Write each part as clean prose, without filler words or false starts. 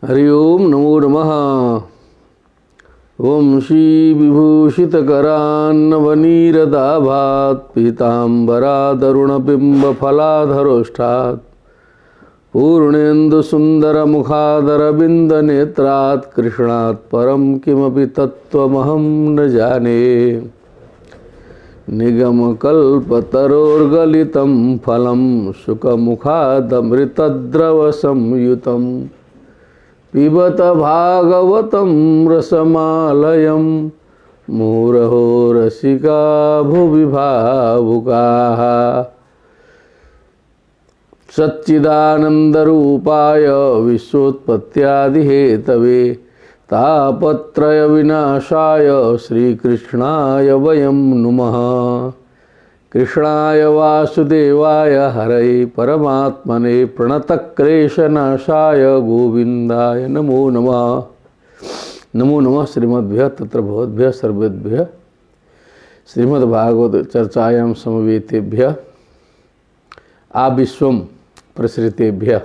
हरि ओम नमो नमः। ओम श्री विभूषितकरान्नवनीरदाभात् पीताम्बरादरुणबिम्बफलाधरोष्ठात् पूर्णेन्दुसुन्दरमुखादरविन्दनेत्रात् कृष्णात् परं किमपि तत्त्वमहं न जाने। निगमकल्पतरोर्गलितं फलं शुकमुखादमृतद्रवसंयुतं पिबत भागवतं रसमालयं मुहुरहो रसिका भुवि भावुकाः। सच्चिदानन्दरूपाय विश्वोत्पत्त्यादिहेतवे तापत्रय विनाशाय श्रीकृष्णाय वयं नुमः। कृष्णाय वासुदेवाय हरये परमात्मने प्रणतक्लेशनाशाय गोविन्दाय नमो नमः। नमो नमः श्रीमद्भ्यः तत्र भवद्भ्यः सर्वेभ्यः श्रीमद्भागवत चर्चायां समवेतेभ्यः आविश्वं प्रसृतेभ्यः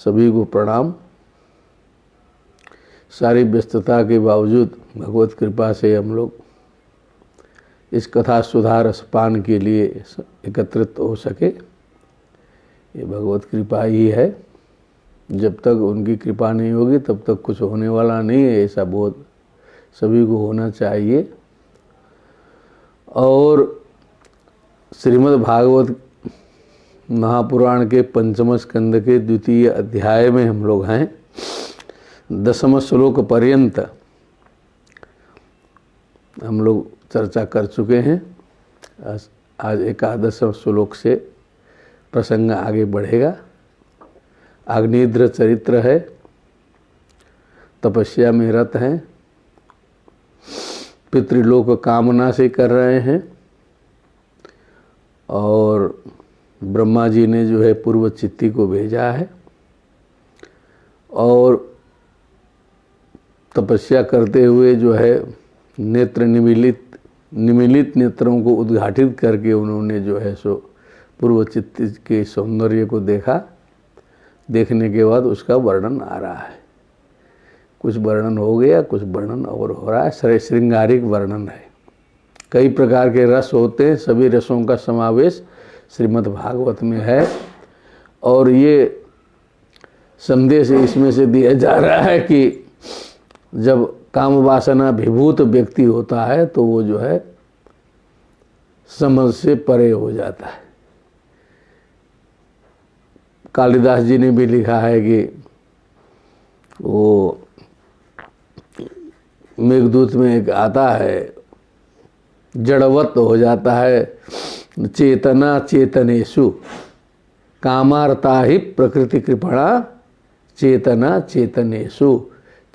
सभी को प्रणाम। सारी व्यस्तता के बावजूद भगवत कृपा से हम लोग इस कथा सुधार रसपान के लिए एकत्रित हो सके, ये भगवत कृपा ही है। जब तक उनकी कृपा नहीं होगी तब तक कुछ होने वाला नहीं है, ऐसा बोध सभी को होना चाहिए। और श्रीमद् भागवत महापुराण के पंचम स्कंद के द्वितीय अध्याय में हम लोग हैं। 10वें श्लोक पर्यंत हम लोग चर्चा कर चुके हैं। आज 11वें श्लोक से प्रसंग आगे बढ़ेगा। अग्निद्र चरित्र है, तपस्या में रत हैं, पितृलोक कामना से कर रहे हैं और ब्रह्मा जी ने जो है पूर्व चित्ती को भेजा है और तपस्या करते हुए जो है नेत्र निमीलित नेत्रों को उद्घाटित करके उन्होंने जो है सो पूर्व चित्ती के सौंदर्य को देखा। देखने के बाद उसका वर्णन आ रहा है। कुछ वर्णन हो गया, कुछ वर्णन और हो रहा है। श्रृंगारिक वर्णन है। कई प्रकार के रस होते हैं, सभी रसों का समावेश श्रीमद् भागवत में है और ये संदेश इसमें से दिया जा रहा है कि जब काम वासना विभूत व्यक्ति होता है तो वो जो है समझ से परे हो जाता है। कालिदास जी ने भी लिखा है कि वो मेघदूत में एक आता है, जड़वत हो जाता है। चेतना चेतनेषु कामार्ता ही प्रकृति कृपणा चेतना चेतनेषु।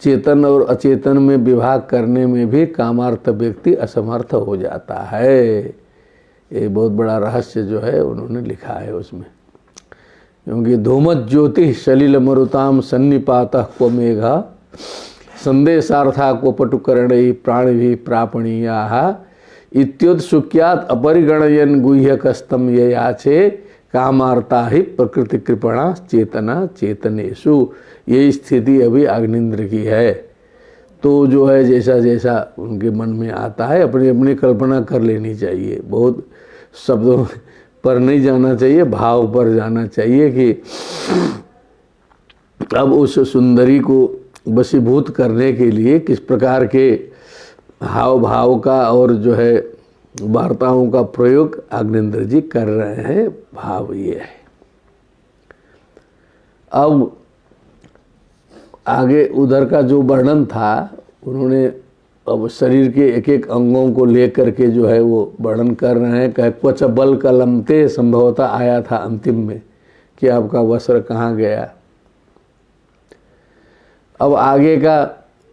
चेतन और अचेतन में विभाग करने में भी कामार्थ व्यक्ति असमर्थ हो जाता है। ये बहुत बड़ा रहस्य जो है उन्होंने लिखा है उसमें। क्योंकि धूमत ज्योति सलिल मरुताम सन्निपातः को मेघा संदेशार्था को पटुकरण प्राण भी प्रापणीया इत्युत्सुक्यात अपरिगणयन गुह्यकस्तम ये याचे कामार्ता ही प्रकृति कृपणा चेतना चेतनेषु। ये स्थिति अभी अग्निन्द्र की है। तो जो है जैसा जैसा उनके मन में आता है अपनी अपनी कल्पना कर लेनी चाहिए। बहुत शब्दों पर नहीं जाना चाहिए, भाव पर जाना चाहिए कि अब उस सुंदरी को वशीभूत करने के लिए किस प्रकार के हाव भाव का और जो है वार्ताओं का प्रयोग अग्निन्द्र जी कर रहे हैं। भाव ये है। अब आगे उधर का जो वर्णन था उन्होंने अब शरीर के एक एक अंगों को लेकर के जो है वो वर्णन कर रहे हैं। कह क्वच बल कलमते संभवतः आया था अंतिम में कि आपका वस्त्र कहाँ गया। अब आगे का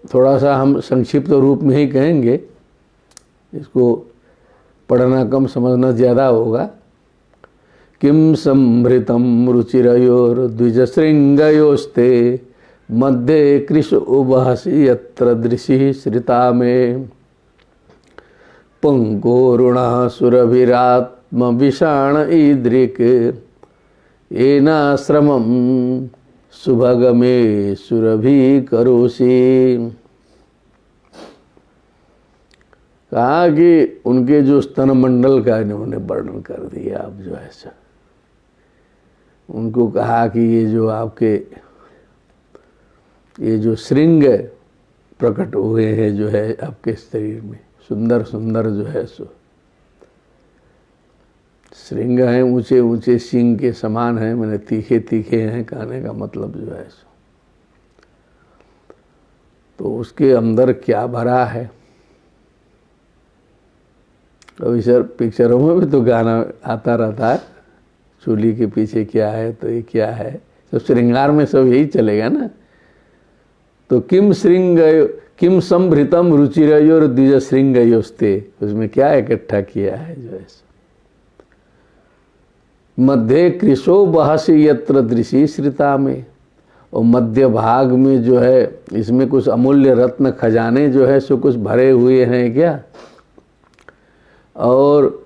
थोड़ा सा हम संक्षिप्त रूप में ही कहेंगे, इसको पढ़ना कम समझना ज़्यादा होगा। किम संभृतम रुचिरयोर द्विजशृंगयोस्ते मध्य कृश उभहसि यत्र दृशि श्रिता में पंकोरुणः सुरभिरात्म विषाण ईदृक् एनाश्रमं सुभगमे सुरभि करोषि। कहा कि उनके जो स्तन मंडल का इन्होंने वर्णन कर दिया। अब जो है सो उनको कहा कि ये जो आपके ये जो श्रृंग प्रकट हुए हैं जो है आपके शरीर में, सुंदर सुंदर जो है सो श्रृंग हैं, ऊंचे ऊंचे सिंह के समान हैं, मैंने तीखे तीखे हैं, कहने का मतलब जो है सो। तो उसके अंदर क्या भरा है। अभी सर पिक्चरों में भी तो गाना आता रहता है, चूली के पीछे क्या है तो ये क्या है, सब श्रृंगार में सब यही चलेगा ना। तो किम श्रृंग किम संभृतम रुचिरयोर द्विज श्रृंगयोस्ते, उसमें क्या इकट्ठा किया है जो है। मध्य कृशो बहसी यत्र दृषि श्रिता में, और मध्य भाग में जो है इसमें कुछ अमूल्य रत्न खजाने जो है सो कुछ भरे हुए हैं क्या। और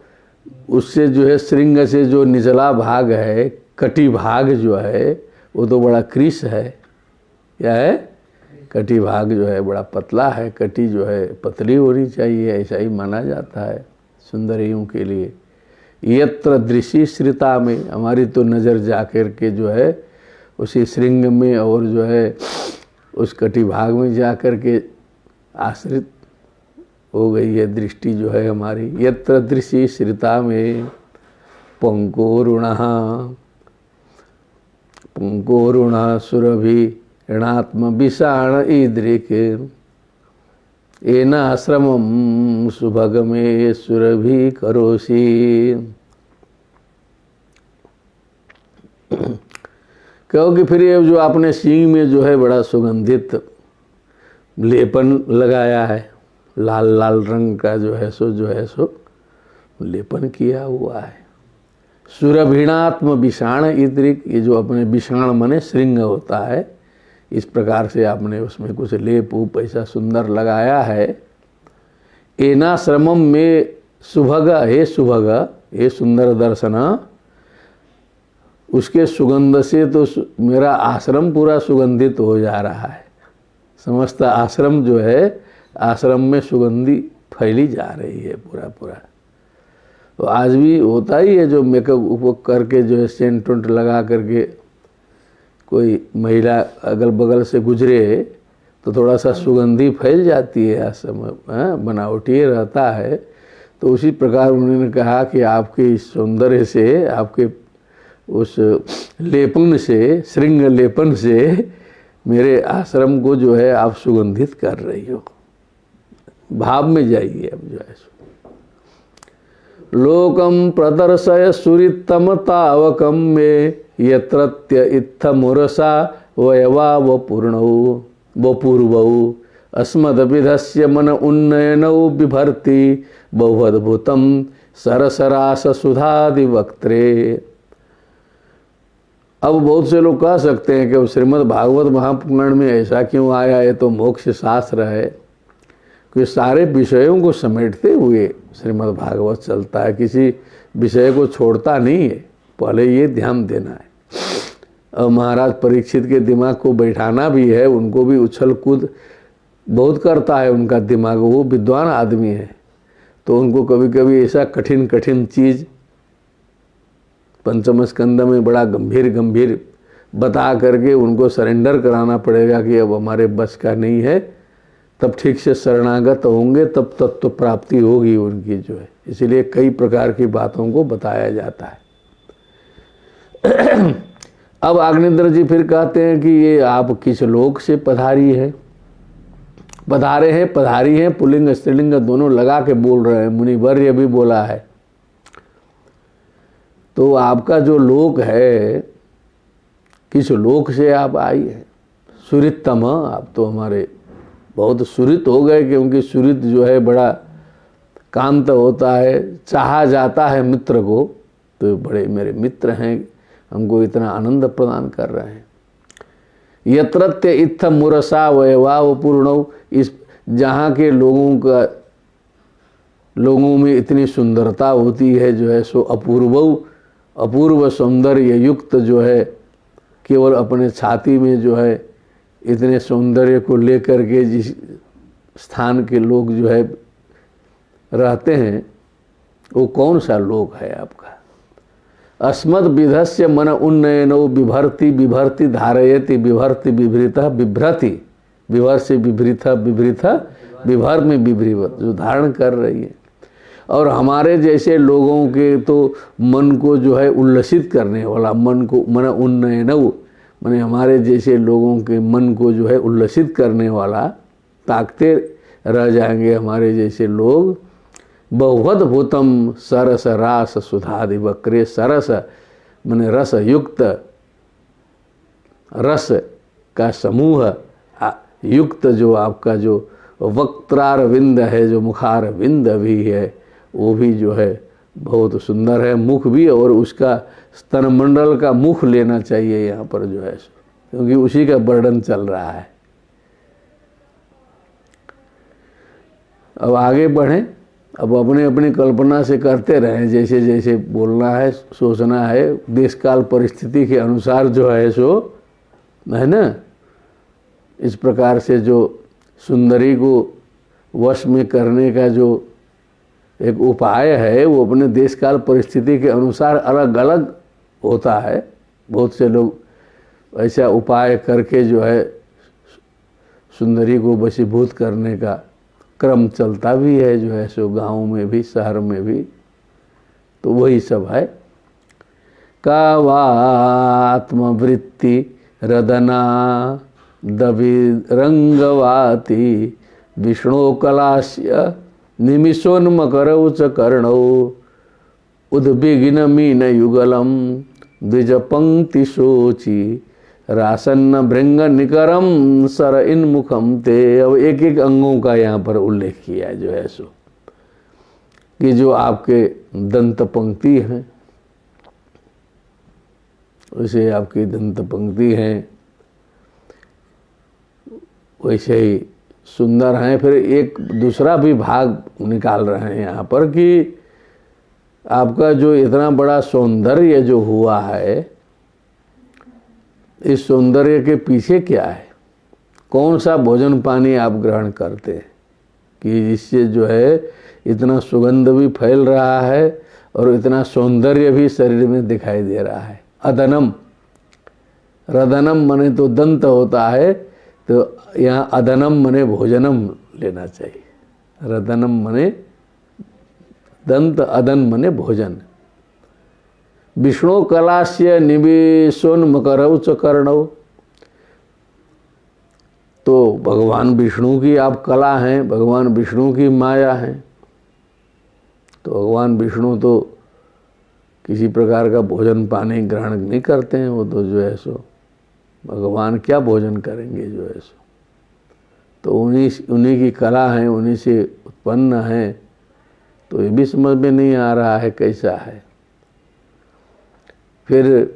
उससे जो है श्रृंग से जो निचला भाग है, कटी भाग जो है वो तो बड़ा कृश है। क्या है? कटी भाग जो है बड़ा पतला है, कटी जो है पतली होनी चाहिए, ऐसा ही माना जाता है सुंदरियों के लिए। यत्र दृषि श्रिता में, हमारी तो नज़र जाकर के जो है उसी श्रृंग में और जो है उस कटी भाग में जाकर के आश्रित हो गई है दृष्टि जो है हमारी। यत्र दृषि श्रिता में पंकोरुणा सुरभि ऋणात्म विषाण ईदृक एनाश्रमं सुभगमे सुरभि करोषि। क्योंकि फिर ये जो आपने सींग में जो है बड़ा सुगंधित लेपन लगाया है, लाल लाल रंग का जो है सो लेपन किया हुआ है। सुरभिणात्म विषाण ईदृक, ये जो अपने विषाण मने श्रृंग होता है, इस प्रकार से आपने उसमें कुछ लेप ऊप ऐसा सुंदर लगाया है। एनाश्रमम में सुभग, हे सुभग, हे सुंदर दर्शन, उसके सुगंध से तो मेरा आश्रम पूरा सुगंधित हो जा रहा है। समस्त आश्रम जो है, आश्रम में सुगंधी फैली जा रही है पूरा पूरा। तो आज भी होता ही है जो मेकअप उपक करके जो है सेंट वेंट लगा करके कोई महिला अगल बगल से गुजरे तो थोड़ा सा सुगंधी फैल जाती है, आश्रम बनावटी रहता है। तो उसी प्रकार उन्होंने कहा कि आपके इस सौंदर्य से, आपके उस लेपन से, श्रृंग लेपन से मेरे आश्रम को जो है आप सुगंधित कर रही हो। भाव में जाइए अब जो है। लोकम प्रदर्शय सुरितम तावकम में यत्रत्य इत्थमुरसा वयवा वपूर्वौ अस्मदभिधस्य मन उन्नयनौ बिभर्ति बहुअद्भुतम सरसरास सुधादि वक्त्रे। अब बहुत से लोग कह सकते हैं कि श्रीमद् भागवत महापुराण में ऐसा क्यों आया, ये तो मोक्ष शास्त्र है, कि सारे विषयों को समेटते हुए श्रीमद् भागवत चलता है, किसी विषय को छोड़ता नहीं है। पहले ये ध्यान देना है। और महाराज परीक्षित के दिमाग को बैठाना भी है, उनको भी उछल कूद बहुत करता है उनका दिमाग, वो विद्वान आदमी है, तो उनको कभी कभी ऐसा कठिन कठिन चीज़ पंचम स्कंद में बड़ा गंभीर गंभीर बता करके उनको सरेंडर कराना पड़ेगा कि अब हमारे बस का नहीं है, तब ठीक से शरणागत होंगे, तब तत्व प्राप्ति होगी उनकी जो है। इसलिए कई प्रकार की बातों को बताया जाता है। अब आग्नेन्द्र जी फिर कहते हैं कि ये आप किस लोक से पधारी है, पधारे हैं, पधारी हैं, पुल्लिंग स्त्रीलिंग दोनों लगा के बोल रहे हैं। मुनिवर्य भी बोला है। तो आपका जो लोक है, किस लोक से आप आई है? सुरितम, आप तो हमारे बहुत सुरित हो गए, क्योंकि सुरित जो है बड़ा कांत होता है, चाहा जाता है मित्र को। तो बड़े मेरे मित्र हैं, हमको इतना आनंद प्रदान कर रहे हैं। यत्रत्य इत्थ मुरसा वयवाव पूर्णौ, इस जहाँ के लोगों में इतनी सुंदरता होती है जो है सो अपूर्वौ, अपूर्व सौंदर्य युक्त जो है, केवल अपने छाती में जो है इतने सौंदर्य को लेकर के जिस स्थान के लोग जो है रहते हैं, वो कौन सा लोक है आपका? अस्मद विधस्य मन उन्नयनो बिभर्ति बिभर्ति धारयति बिभर्ति बिभृता बिभ्रति, विभर से विभृता विभृता विभर में विभृवत, जो धारण कर रही है। और हमारे जैसे लोगों के तो मन को जो है उल्लसित करने वाला, मन को मन उन्नयनौ माने हमारे जैसे लोगों के मन को जो है उल्लसित करने वाला, ताकते रह जाएंगे हमारे जैसे लोग। बहुवद भूतम सरस रास सुधादि वक्रे, सरस माने रस युक्त, रस का समूह युक्त जो आपका जो वक्त्रार विंद है, जो मुखार विंद भी है, वो भी जो है बहुत सुंदर है। मुख भी, और उसका स्तनमंडल का मुख लेना चाहिए यहाँ पर जो है, क्योंकि उसी का वर्णन चल रहा है। अब आगे बढ़ें, अब अपने अपनी कल्पना से करते रहें, जैसे जैसे बोलना है सोचना है, देश काल परिस्थिति के अनुसार जो है सो है ना। इस प्रकार से जो सुंदरी को वश में करने का जो एक उपाय है, वो अपने देश काल परिस्थिति के अनुसार अलग अलग होता है। बहुत से लोग ऐसा उपाय करके जो है सुंदरी को वशीभूत करने का क्रम चलता भी है जो है सो, गाँव में भी शहर में भी। तो वही सब है। कावात्मवृत्ति रदना दविरंगवाती विष्णु कलास्य निमिषोन्मकरौ च कर्णौ उद्विग्न मीन युगलम द्विज पंक्ति शोची रासन्न भृंग निकरम सर इन मुखम ते। अब एक एक अंगों का यहाँ पर उल्लेख किया जो है सो, कि जो आपके दंत पंक्ति हैं, वैसे आपकी दंत पंक्ति हैं वैसे ही सुंदर हैं। फिर एक दूसरा भी भाग निकाल रहे हैं यहाँ पर कि आपका जो इतना बड़ा सौंदर्य जो हुआ है, इस सौंदर्य के पीछे क्या है, कौन सा भोजन पानी आप ग्रहण करते हैं कि जिससे जो है इतना सुगंध भी फैल रहा है और इतना सौंदर्य भी शरीर में दिखाई दे रहा है। अदनम, रदनम मने तो दंत होता है, तो यहाँ अदनम मने भोजनम लेना चाहिए। रदनम मने दंत, अदन मने भोजन। विष्णु कलास्य निवेशोन्मकरौ च कर्णौ, तो भगवान विष्णु की आप कला हैं, भगवान विष्णु की माया है। तो भगवान विष्णु तो किसी प्रकार का भोजन पानी ग्रहण नहीं करते हैं, वो तो जो है सो भगवान क्या भोजन करेंगे जो है सो। तो उन्हीं की कला है, उन्हीं से उत्पन्न है। तो ये भी समझ में नहीं आ रहा है कैसा है। फिर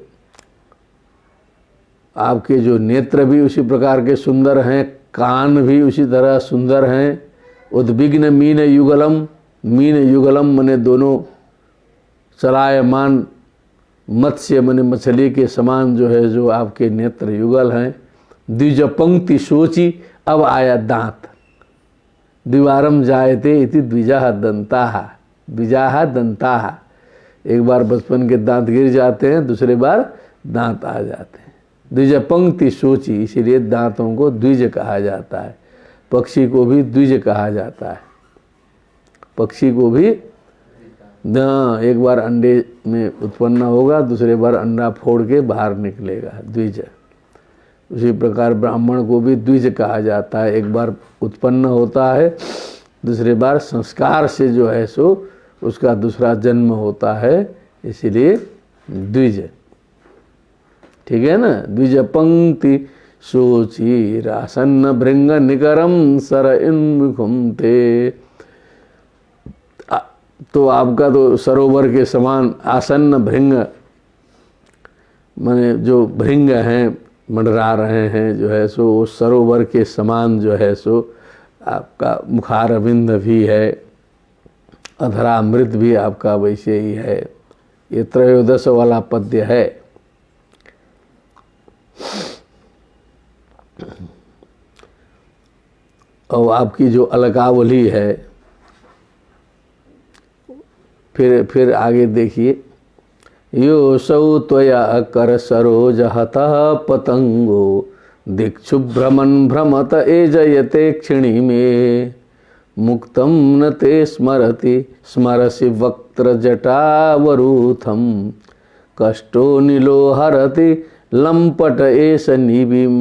आपके जो नेत्र भी उसी प्रकार के सुंदर हैं, कान भी उसी तरह सुंदर हैं। उद्विग्न मीन युगलम, मीन युगलम मने दोनों चलायमान, मत्स्य मने मछली के समान जो है जो आपके नेत्र युगल हैं। द्विज पंक्ति सोची, अब आया दांत। द्विवारम जायते इति द्विजाह दंताः, द्विजाह दंताः। एक बार बचपन के दांत गिर जाते हैं, दूसरे बार दांत आ जाते हैं। द्विज पंक्ति सोची, इसीलिए दांतों को द्विज कहा जाता है। पक्षी को भी द्विज कहा जाता है। पक्षी को भी एक बार अंडे में उत्पन्न होगा, दूसरे बार अंडा फोड़ के बाहर निकलेगा, द्विज। उसी प्रकार ब्राह्मण को भी द्विज कहा जाता है। एक बार उत्पन्न होता है, दूसरे बार संस्कार से जो है सो उसका दूसरा जन्म होता है, इसीलिए द्विज। ठीक है ना। द्विज पंक्ति सोची रासन्न भृंग निकरम सर इन्मुखम ते। तो आपका तो सरोवर के समान आसन्न भृंग माने जो भृंग हैं, मंडरा रहे हैं जो है सो, उस सरोवर के समान जो है सो आपका मुखारविंद भी है। अधरामृत भी आपका वैसे ही है। ये त्रयोदश वाला पद्य है। और आपकी जो अलकावली है, फिर आगे देखिए, योऽसौ त्वया कर सरोज हतः पतंगो दिक्षुभ्रमन् भ्रमत एजयते क्षिणी में मुक्तं न ते स्मरति स्मरसि वक्त्रजटावरूथं कष्टो नीलो हरति लंपट एष निबिम।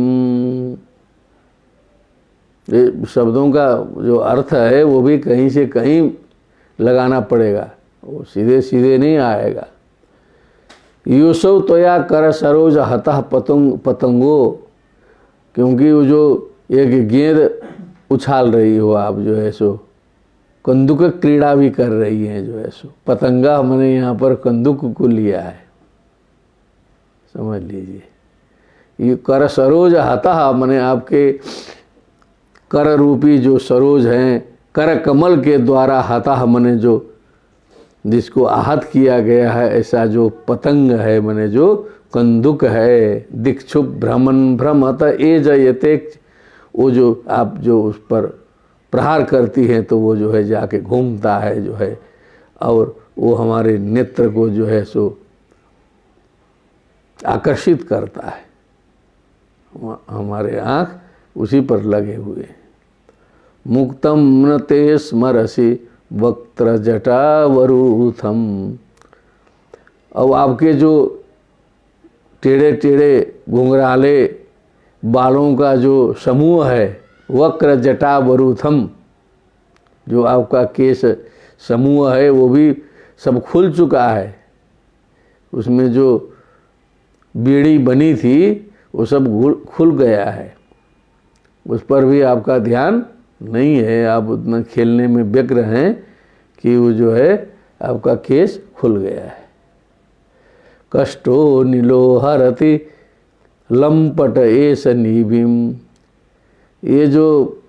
ये शब्दों का जो अर्थ है वो भी कहीं से कहीं लगाना पड़ेगा, वो सीधे सीधे नहीं आएगा। योऽसौ त्वया कर सरोज हतः पतंगो, क्योंकि वो जो एक गेंद उछाल रही हो आप जो है सो, कंदुक क्रीड़ा भी कर रही हैं जो है सो। पतंगा मैंने यहाँ पर कंदुक को लिया है, समझ लीजिए। ये कर सरोज हतः मैंने आपके कर रूपी जो सरोज हैं, कर कमल के द्वारा हतः मैंने जो जिसको आहत किया गया है, ऐसा जो पतंग है मैंने जो कंदुक है, दिक्षुभ भ्रमण भ्रमत एजयते, वो जो आप जो उस पर प्रहार करती हैं तो वो जो है जाके घूमता है जो है, और वो हमारे नेत्र को जो है सो आकर्षित करता है, हमारे आँख उसी पर लगे हुए। मुक्तम न ते स्मरसि वक्त्र जटावरूथम, अब आपके जो टेढ़े टेढ़े घुंघराले बालों का जो समूह है, वक्र जटावरूथम, जो आपका केश समूह है वो भी सब खुल चुका है, उसमें जो बीड़ी बनी थी वो सब खुल गया है, उस पर भी आपका ध्यान नहीं है, आप उतना खेलने में व्यग्र हैं कि वो जो है आपका केस खुल गया है। कष्टो नीलो हरति लंपट एष निबिम, ये जो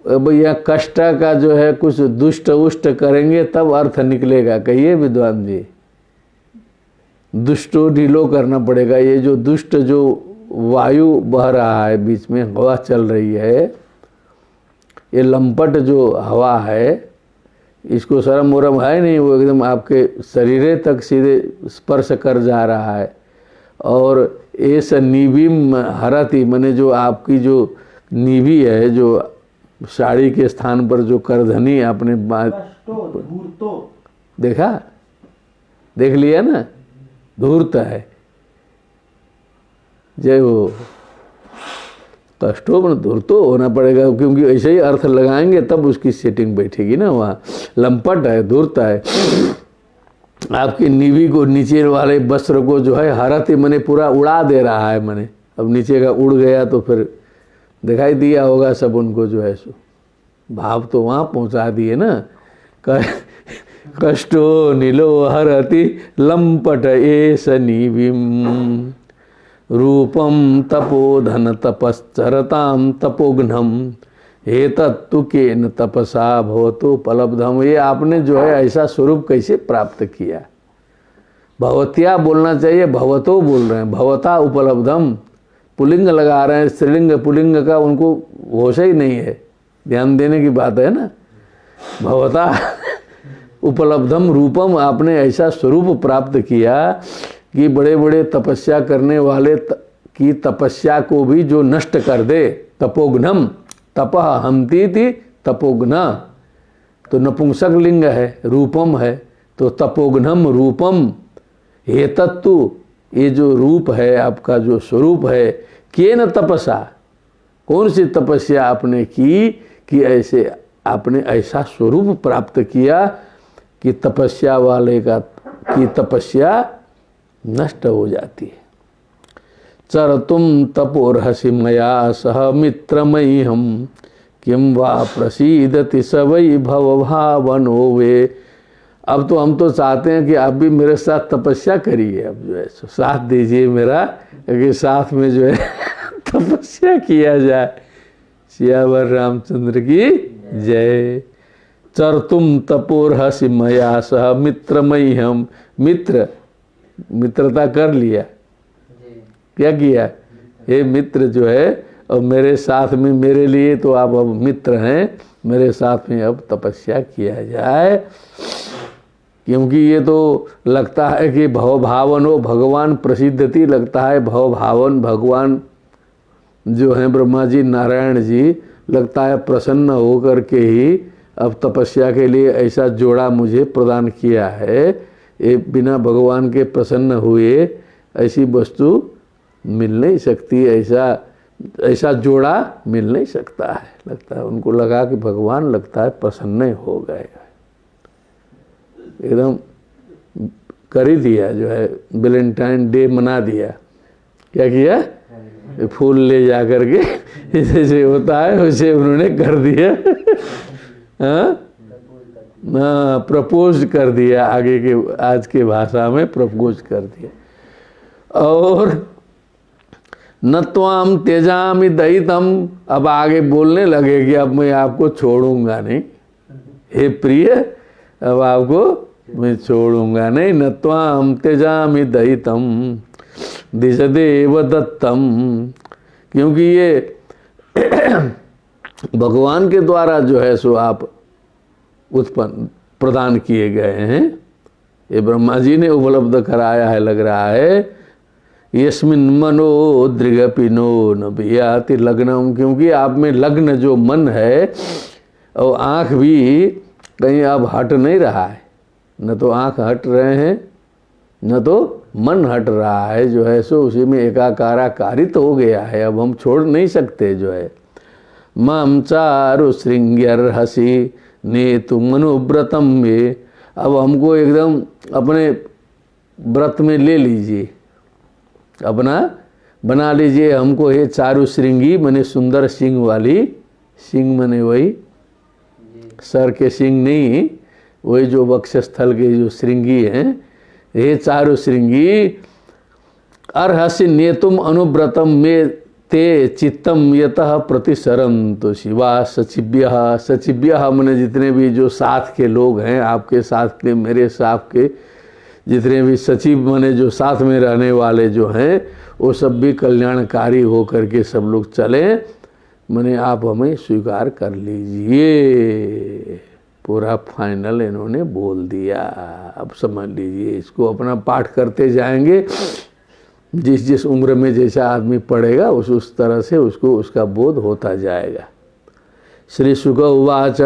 अब यहाँ कष्ट का जो है कुछ दुष्ट उष्ट करेंगे तब अर्थ निकलेगा, कहिए विद्वान जी। दुष्टो ढीलो करना पड़ेगा, ये जो दुष्ट जो वायु बह रहा है, बीच में हवा चल रही है, ये लंपट जो हवा है, इसको शर्म वरम है नहीं, वो एकदम आपके शरीर तक सीधे स्पर्श कर जा रहा है। और एस निबिम हरति, मैंने जो आपकी जो निभि है, जो साड़ी के स्थान पर जो करधनी आपने देखा, देख लिया ना, धूर्त है। जय हो, कष्टो में धूर्तो होना पड़ेगा, क्योंकि ऐसे ही अर्थ लगाएंगे तब उसकी सेटिंग बैठेगी ना। वहाँ लंपट है, धूर्त है, आपकी निवी को, नीचे वाले वस्त्र को जो है हरति मैंने पूरा उड़ा दे रहा है, मैंने अब नीचे का उड़ गया तो फिर दिखाई दिया होगा सब उनको जो है सो, भाव तो वहाँ पहुँचा दिए ना। कष्टो नीलो हरति लंपट एष निविम रूपम तपोधन तपश्चरताम तपोघ्नम एतत्तु केन तपसा भवतो उपलब्धम। ये आपने जो है ऐसा स्वरूप कैसे प्राप्त किया। भवत्या बोलना चाहिए, भवतो बोल रहे हैं, भवता उपलब्धम पुलिंग लगा रहे हैं, स्त्रीलिंग पुलिंग का उनको होश ही नहीं है, ध्यान देने की बात है ना। भवता उपलब्धम रूपम, आपने ऐसा स्वरूप प्राप्त किया कि बड़े बड़े तपस्या करने वाले की तपस्या को भी जो नष्ट कर दे। तपोघ्नम, तपः हमती थी तपोघ्न, तो नपुंसक लिंग है, रूपम है, तो तपोघ्नम रूपम एतत्तु, ये जो रूप है आपका जो स्वरूप है, केन तपसा, कौन सी तपस्या आपने की कि ऐसे आपने ऐसा स्वरूप प्राप्त किया कि तपस्या वाले का की तपस्या नष्ट हो जाती है। चरतुम तपोर्हसि मया सह मित्रमयी हम किम वा प्रसीदति स वै भवभावनो वे। अब तो हम तो चाहते हैं कि आप भी मेरे साथ तपस्या करिए, अब जो है साथ दीजिए मेरा, कि साथ में जो है तपस्या किया जाए। सियावर रामचंद्र की जय। चरतुम तपोर्हसि मया सह मित्रमयी हम, मित्र मित्रता कर लिया, क्या किया, हे मित्र जो है अब मेरे साथ में, मेरे लिए तो आप अब मित्र हैं, मेरे साथ में अब तपस्या किया जाए। क्योंकि ये तो लगता है कि भवभावन हो भगवान प्रसिद्धति, लगता है भवभावन भगवान जो हैं ब्रह्मा जी नारायण जी, लगता है प्रसन्न होकर के ही अब तपस्या के लिए ऐसा जोड़ा मुझे प्रदान किया है। ये बिना भगवान के प्रसन्न हुए ऐसी वस्तु मिल नहीं सकती, ऐसा जोड़ा मिल नहीं सकता है। लगता है उनको लगा कि भगवान लगता है प्रसन्न हो गए, एकदम कर ही दिया, जो है वैलेंटाइन डे मना दिया। क्या किया, फूल ले जा करके जैसे होता है वैसे उन्होंने कर दिया। हाँ, प्रपोज कर दिया, आगे के आज के भाषा में प्रपोज कर दिया। और न त्वाम त्यजामि दयितम, अब आगे बोलने लगे कि अब मैं आपको छोड़ूंगा नहीं, हे प्रिय अब आपको मैं छोड़ूंगा नहीं। न त्वाम त्यजामि दयितम दिशदेव दत्तम, क्योंकि ये भगवान के द्वारा जो है सो आप उत्पन्न प्रदान किए गए हैं, ये ब्रह्मा जी ने उपलब्ध कराया है। लग रहा है यस्मिन् मनो दृगपिनो न बियाति लग्नम, क्योंकि आप में लग्न जो मन है और आँख भी कहीं अब हट नहीं रहा है, न तो आँख हट रहे हैं न तो मन हट रहा है, जो है सो उसी में एकाकारित हो गया है। अब हम छोड़ नहीं सकते जो है। माम चारु श्रृंग्यर्हसि नेतु मनुव्रतम में, अब हमको एकदम अपने व्रत में ले लीजिए, अपना बना लीजिए हमको, हे चारु श्रृंगी मने सुंदर सिंह वाली, सिंह मने वही सर के सिंह नहीं, वही जो वक्षस्थल के जो श्रृंगी हैं, हे चारु श्रृंगी अर्हसि नेतुम अनुव्रतम में ते चित्तम यतः प्रतिसरम तो शिवा सचिव्य, सचिव्य मने जितने भी जो साथ के लोग हैं, आपके साथ के मेरे साथ के जितने भी सचिव मने जो साथ में रहने वाले जो हैं, वो सब भी कल्याणकारी हो करके सब लोग चले, मने आप हमें स्वीकार कर लीजिए। पूरा फाइनल इन्होंने बोल दिया। अब समझ लीजिए, इसको अपना पाठ करते जाएंगे, जिस जिस उम्र में जैसा आदमी पढ़ेगा उस तरह से उसको उसका बोध होता जाएगा। श्री शुक उवाच,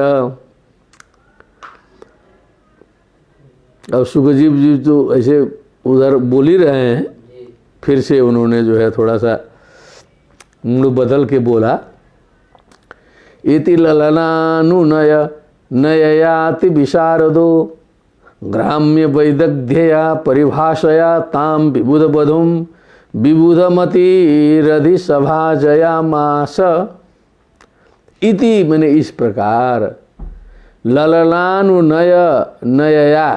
अब सुखजीव जी तो ऐसे उधर बोल ही रहे हैं, फिर से उन्होंने जो है थोड़ा सा मुड़ बदल के बोला, इति ललनानुनय नययाति विशारदो ग्राम्य वैदग्ध्यया परिभाषया ताम विबुधबधुम विबुधमतिरधि सभाजयामास। इति मैंने इस प्रकार ललनानुनय नयया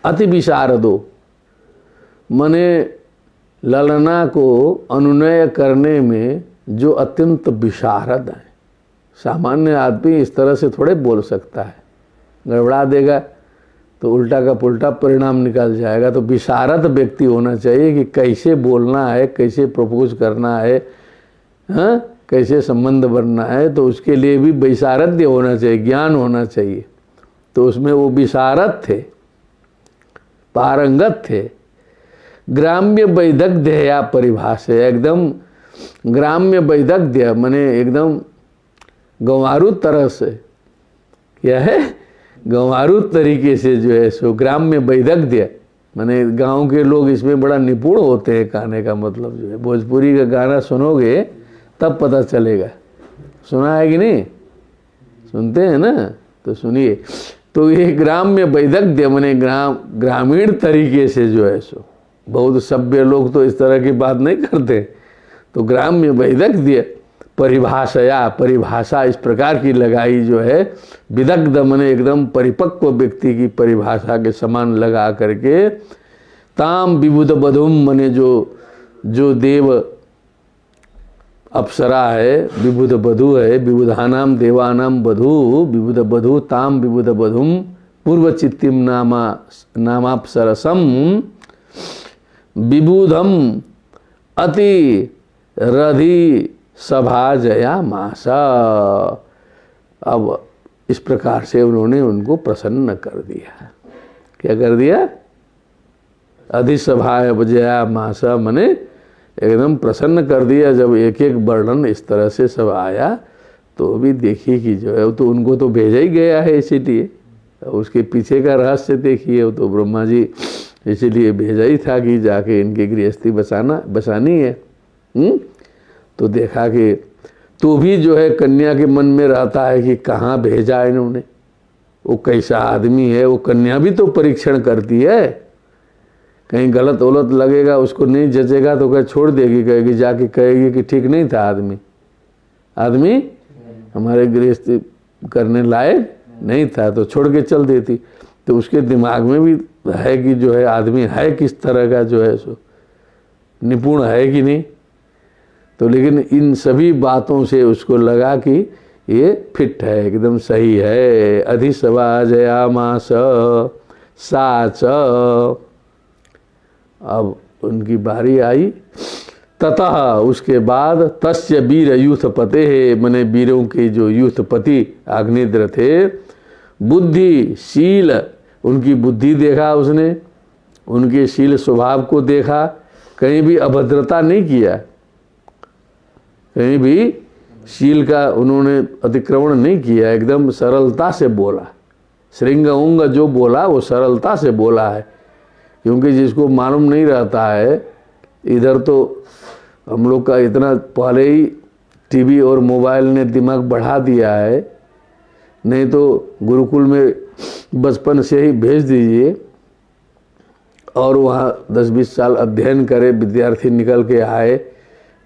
अति विशारदो, मने ललना को अनुनय करने में जो अत्यंत विशारद है। सामान्य आदमी इस तरह से थोड़े बोल सकता है, गड़बड़ा देगा तो उल्टा का पुल्टा परिणाम निकल जाएगा। तो विशारद व्यक्ति होना चाहिए कि कैसे बोलना है, कैसे प्रपोज करना है, हाँ, कैसे संबंध बनना है, तो उसके लिए भी विशारद्य होना चाहिए, ज्ञान होना चाहिए। तो उसमें वो विशारद थे, पारंगत थे। ग्राम्य वैदग्ध्य या परिभाषा, एकदम ग्राम्य वैदग्ध्य माने एकदम गंवारू तरह से, क्या है, गंवारू तरीके से जो है सो ग्राम्य वैदग्ध्य माने गांव के लोग इसमें बड़ा निपुण होते हैं। कहने का मतलब जो है, भोजपुरी का गाना सुनोगे तब पता चलेगा। सुना है कि नहीं, सुनते हैं ना, तो सुनिए। तो ये ग्राम्य वैदग्ध्य माने ग्रामीण तरीके से जो है सो, बहुत सभ्य लोग तो इस तरह की बात नहीं करते। तो ग्राम्य वैदग्ध्य परिभाषया, परिभाषा इस प्रकार की लगाई जो है, विदग्ध मने एकदम परिपक्व व्यक्ति की परिभाषा के समान लगा करके, ताम विबुध बधुम मने जो देव अप्सरा है, विबुध बधु है, विबुधानाम देवानाम बधु, विबुध बधु ताम विबुध बधुम पूर्व चित्तिम नामाप्सरसम विबुधम अति रधि सभा जया मासा। अब इस प्रकार से उन्होंने उनको प्रसन्न कर दिया। क्या कर दिया? अधिसभा जया मासा, मने एकदम प्रसन्न कर दिया। जब एक एक वर्णन इस तरह से सब आया तो भी देखिए कि जो है तो उनको तो भेजा ही गया है, इसीलिए उसके पीछे का रहस्य देखिए। वो तो ब्रह्मा जी इसीलिए भेजा ही था कि जाके इनकी गृहस्थी बसानी है। तो देखा कि तो भी जो है कन्या के मन में रहता है कि कहाँ भेजा इन्होंने, वो कैसा आदमी है। वो कन्या भी तो परीक्षण करती है, कहीं गलत वलत लगेगा, उसको नहीं जचेगा तो क्या छोड़ देगी, कहेगी जाके कहेगी कि ठीक नहीं था आदमी हमारे गृहस्थी करने लायक नहीं था, तो छोड़ के चल देती। तो उसके दिमाग में भी है कि जो है आदमी है किस तरह का, जो है सो निपुण है कि नहीं। तो लेकिन इन सभी बातों से उसको लगा कि ये फिट है, एकदम सही है। अधिसभा जयामास साच। अब उनकी बारी आई। ततः उसके बाद तस्य वीर यूथपते है, मने वीरों के जो यूथपति अग्निद्र थे, बुद्धिशील, उनकी बुद्धि देखा उसने, उनके शील स्वभाव को देखा, कहीं भी अभद्रता नहीं किया, कहीं भी शील का उन्होंने अतिक्रमण नहीं किया, एकदम सरलता से बोला। श्रृंग उंग जो बोला वो सरलता से बोला है, क्योंकि जिसको मालूम नहीं रहता है, इधर तो हम लोग का इतना पहले ही टीवी और मोबाइल ने दिमाग बढ़ा दिया है, नहीं तो गुरुकुल में बचपन से ही भेज दीजिए और वहाँ 10-20 साल अध्ययन करे, विद्यार्थी निकल के आए,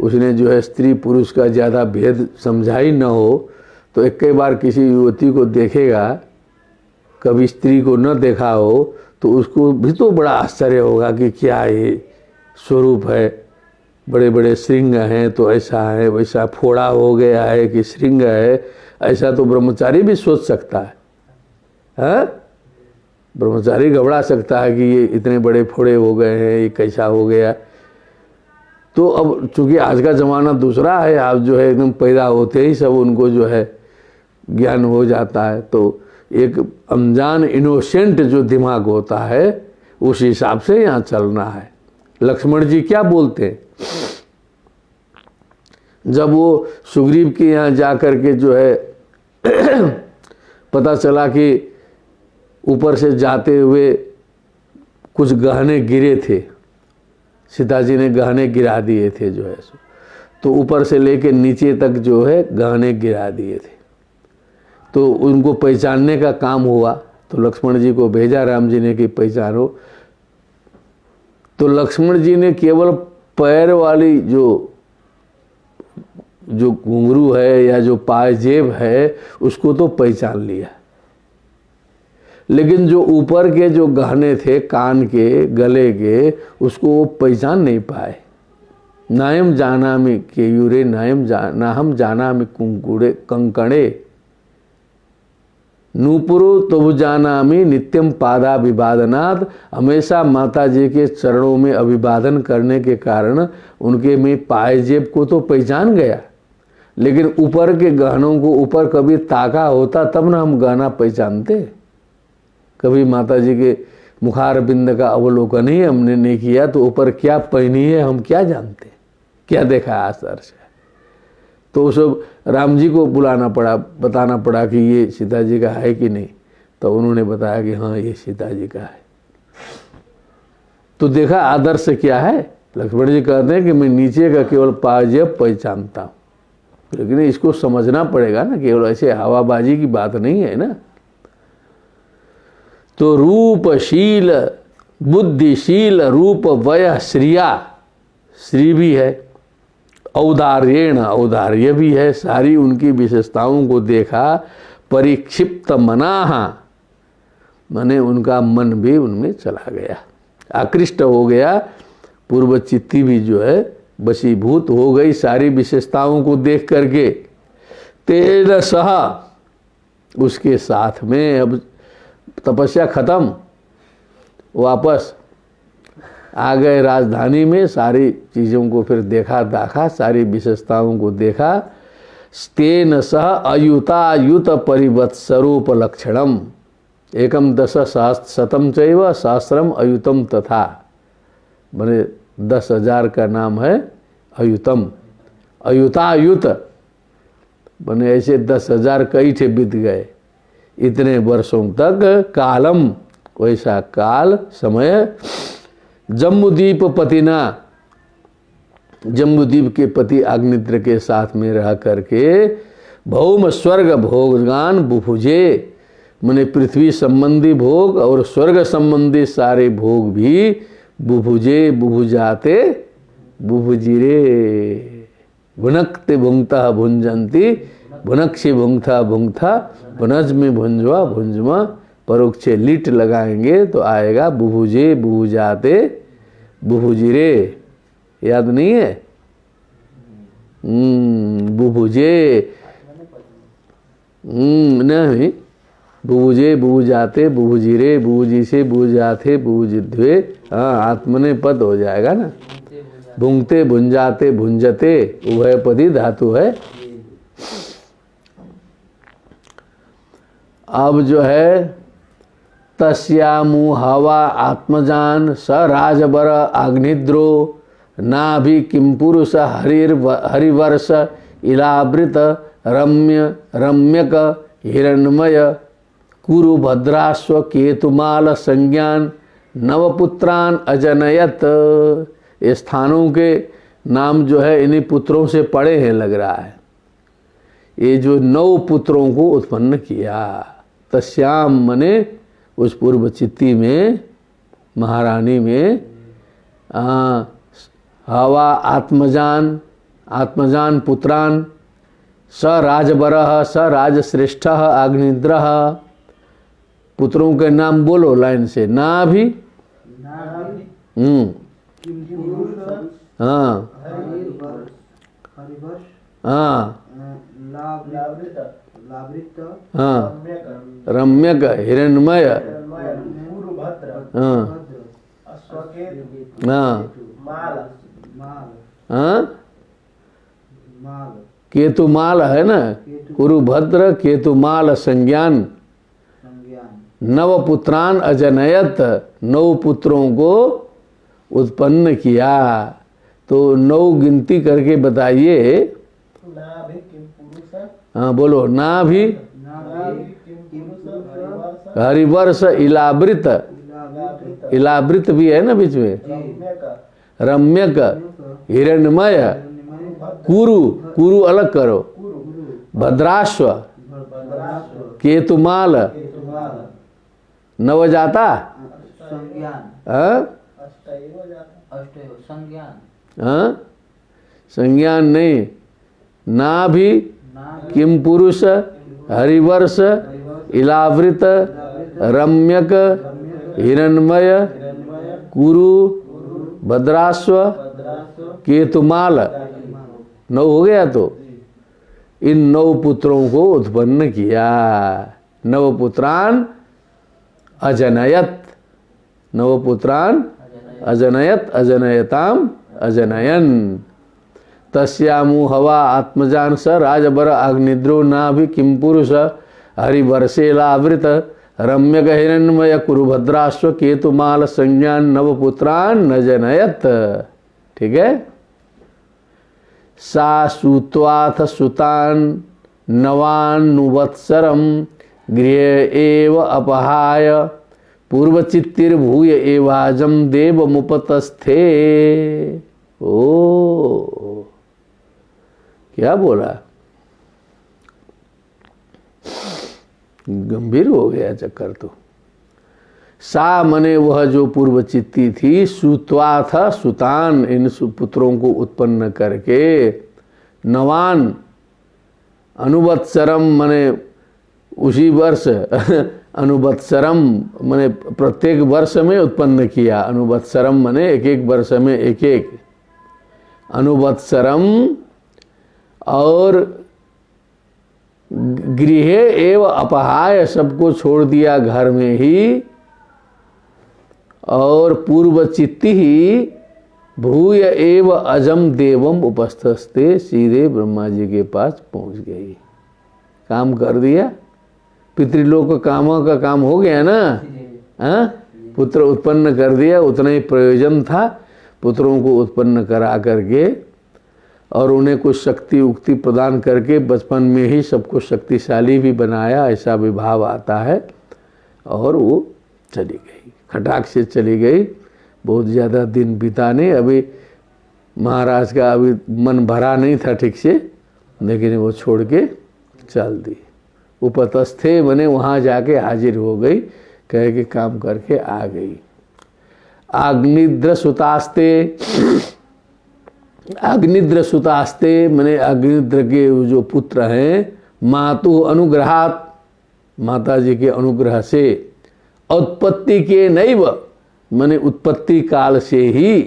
उसने जो है स्त्री पुरुष का ज़्यादा भेद समझा ही न हो, तो एक कई बार किसी युवती को देखेगा, कभी स्त्री को न देखा हो, तो उसको भी तो बड़ा आश्चर्य होगा कि क्या ये स्वरूप है, बड़े बड़े श्रृंग हैं तो ऐसा है, वैसा फोड़ा हो गया है कि श्रृंग है, ऐसा तो ब्रह्मचारी भी सोच सकता है। हाँ, ब्रह्मचारी घबरा सकता है कि ये इतने बड़े फोड़े हो गए हैं, ये कैसा हो गया। तो अब चूंकि आज का ज़माना दूसरा है, आप जो है एकदम पैदा होते ही सब उनको जो है ज्ञान हो जाता है, तो एक अनजान इनोसेंट जो दिमाग होता है उस हिसाब से यहाँ चलना है। लक्ष्मण जी क्या बोलते हैं, जब वो सुग्रीव के यहाँ जा कर के जो है पता चला कि ऊपर से जाते हुए कुछ गहने गिरे थे, सीता जी ने गहने गिरा दिए थे जो है, तो ऊपर से लेके नीचे तक जो है गहने गिरा दिए थे, तो उनको पहचानने का काम हुआ। तो लक्ष्मण जी को भेजा राम जी ने कि पहचानो। तो लक्ष्मण जी ने केवल पैर वाली जो घुंघरू है या जो पायजेब है उसको तो पहचान लिया, लेकिन जो ऊपर के जो गहने थे, कान के, गले के, उसको वो पहचान नहीं पाए। नायम जानामि केयूरे नाहम जानामि कुंकुड़े कंकणे नूपुरो तो जानामि नित्यम पादा विवादनाथ। हमेशा माता जी के चरणों में अभिवादन करने के कारण उनके में पायजेब को तो पहचान गया, लेकिन ऊपर के गहनों को ऊपर कभी ताका होता तब ना हम गहना पहचानते। कभी माता जी के मुखार बिंद का अवलोकन ही हमने नहीं किया तो ऊपर क्या पहनी है हम क्या जानते, क्या देखा है आसर से। तो उस राम जी को बुलाना पड़ा, बताना पड़ा कि ये सीता जी का है कि नहीं, तो उन्होंने बताया कि हाँ ये सीता जी का है। तो देखा आदर्श क्या है। लक्ष्मण जी कहते हैं कि मैं नीचे का केवल पाजेब पहचानता हूँ, लेकिन इसको समझना पड़ेगा ना, केवल ऐसे हवाबाजी की बात नहीं है ना। तो रूपशील बुद्धिशील रूप वय श्रिया, श्री भी है, औदार्येण औदार्य भी है, सारी उनकी विशेषताओं को देखा। परिक्षिप्त मनाह, माने उनका मन भी उनमें चला गया, आकृष्ट हो गया, पूर्व चित्ती भी जो है वशीभूत हो गई सारी विशेषताओं को देख करके। तेन सह, उसके साथ में अब तपस्या खत्म, वापस आ गए राजधानी में, सारी चीज़ों को फिर देखा दाखा, सारी विशेषताओं को देखा। तेन सह अयुतायुत परिवत्सरोपलक्षणम एकम दश शतम चैव सहस्रम अयुतम तथा। बने 10,000 का नाम है अयुतम। अयुतायुत बने ऐसे 10,000 कई ठे बीत गए। इतने वर्षों तक कालम, वैसा काल समय, जम्बूद्वीप पतिना, जम्बूद्वीप के पति अग्निद्र के साथ में रह करके भौम स्वर्ग भोगान बुभुजे, माने पृथ्वी संबंधी भोग और स्वर्ग संबंधी सारे भोग भी बुभुजे बुभुजाते बुभुजिरे। भुनकते भुंगता भुंजंती भुनक्षे भुंगथा भुंगथा भुनज में भुंजवा भुंजमा, परोक्षे लिट लगाएंगे तो आएगा बुभुजे बुभुजाते बुभुजिरे। याद नहीं है? बुभुजे नहीं, बुभुजे बुभुजाते बुभुजिरे, बुभुजी से बुझाते बुभुजिध्वे। हाँ, आत्मने पद हो जाएगा ना। भुंगते भुंजाते भुंजते उभयपदी धातु है। अब जो है तस्यामु हवा आत्मजान स राजबर अग्निद्रो नाभि किम पुरुष हरिवर्ष इलावृत रम्य रम्यक हिरण्मय कुरु भद्राश्व केतुमाल संज्ञान नवपुत्रान अजनयत। ये स्थानों के नाम जो है इन्हीं पुत्रों से पड़े हैं लग रहा है। ये जो 9 पुत्रों को उत्पन्न किया। तस्याम मने उस पूर्व चित्ती में, महारानी में, हवा आत्मजान, आत्मजान पुत्रान, स राजबरः स राजश्रेष्ठः अग्निद्रः। पुत्रों के नाम बोलो लाइन से। नाभि, हाँ हाँ हाँ, रम्यक हिरण्मय, हाँ हाँ हाँ, केतुमाल है ना, कुरुभद्र केतुमाल संज्ञान नवपुत्रान अजनयत। 9 पुत्रों को उत्पन्न किया। तो 9 गिनती करके बताइए। हाँ बोलो। नाभि हरिवर्ष इलावृत, इलावृत भी है ना बीच में, रम्यक हिरण्मय कुरु, कुरु अलग करो, भद्राश्व केतुमाल नवजाता संज्ञान नहीं, नाभि किम पुरुष हरिवर्ष इलावृत रम्यक हिरण्मय कुरु भद्राश्व केतुमाल। 9 हो गया। तो इन 9 पुत्रों को उत्पन्न किया। नवपुत्रान अजनयत, नवपुत्रान अजनयत अजनयताम अजनयन। तस्यामु हवा आत्मजान स राजबर अग्निद्रो नाभि किम पुरुष हरिवर्षेलावृत रम्यक हिरण्मय कुरुभद्राश्व केतुमाल संज्ञान नवपुत्रान न जनयत। ठीक है। सा सुत्वाथ सुतान नवान्नुवत्सरम गृह एव अपहाय पूर्वचित्तिर्भूय एवाजम देव मुपतस्थे। ओ क्या बोला, गंभीर हो गया चक्कर। तो सा मने वह जो पूर्व चित्ती थी, सुत्वा था सुतान, इन पुत्रों को उत्पन्न करके, नवान अनुवत्सरम मने उसी वर्ष अनुवत्सरम मने प्रत्येक वर्ष में उत्पन्न किया। अनुवत्सरम मने एक एक वर्ष में एक एक अनुवत्सरम। और गृह एव अपहाय, सबको छोड़ दिया घर में ही। और पूर्व चित्ती ही भूय एव अजम देवम उपस्थस्ते, सीधे ब्रह्मा जी के पास पहुंच गई। काम कर दिया, पितृलोक का काम हो गया ना। हाँ, पुत्र उत्पन्न कर दिया, उतना ही प्रयोजन था। पुत्रों को उत्पन्न करा करके और उन्हें कुछ शक्ति उक्ति प्रदान करके बचपन में ही सबको शक्तिशाली भी बनाया, ऐसा भी भाव आता है। और वो चली गई, खटाक से चली गई। बहुत ज़्यादा दिन बिताने, अभी महाराज का अभी मन भरा नहीं था ठीक से, लेकिन वो छोड़ के चल दी। उपतस्थे बने वहाँ जाके हाजिर हो गई, कह के काम करके आ गई। अग्निद्र सुतास्ते, अग्निद्र सुतास्ते मने अग्निद्र के जो पुत्र हैं, मातु अनुग्रहात, माता जी के अनुग्रह से, उत्पत्ति के नैव मने उत्पत्ति काल से ही,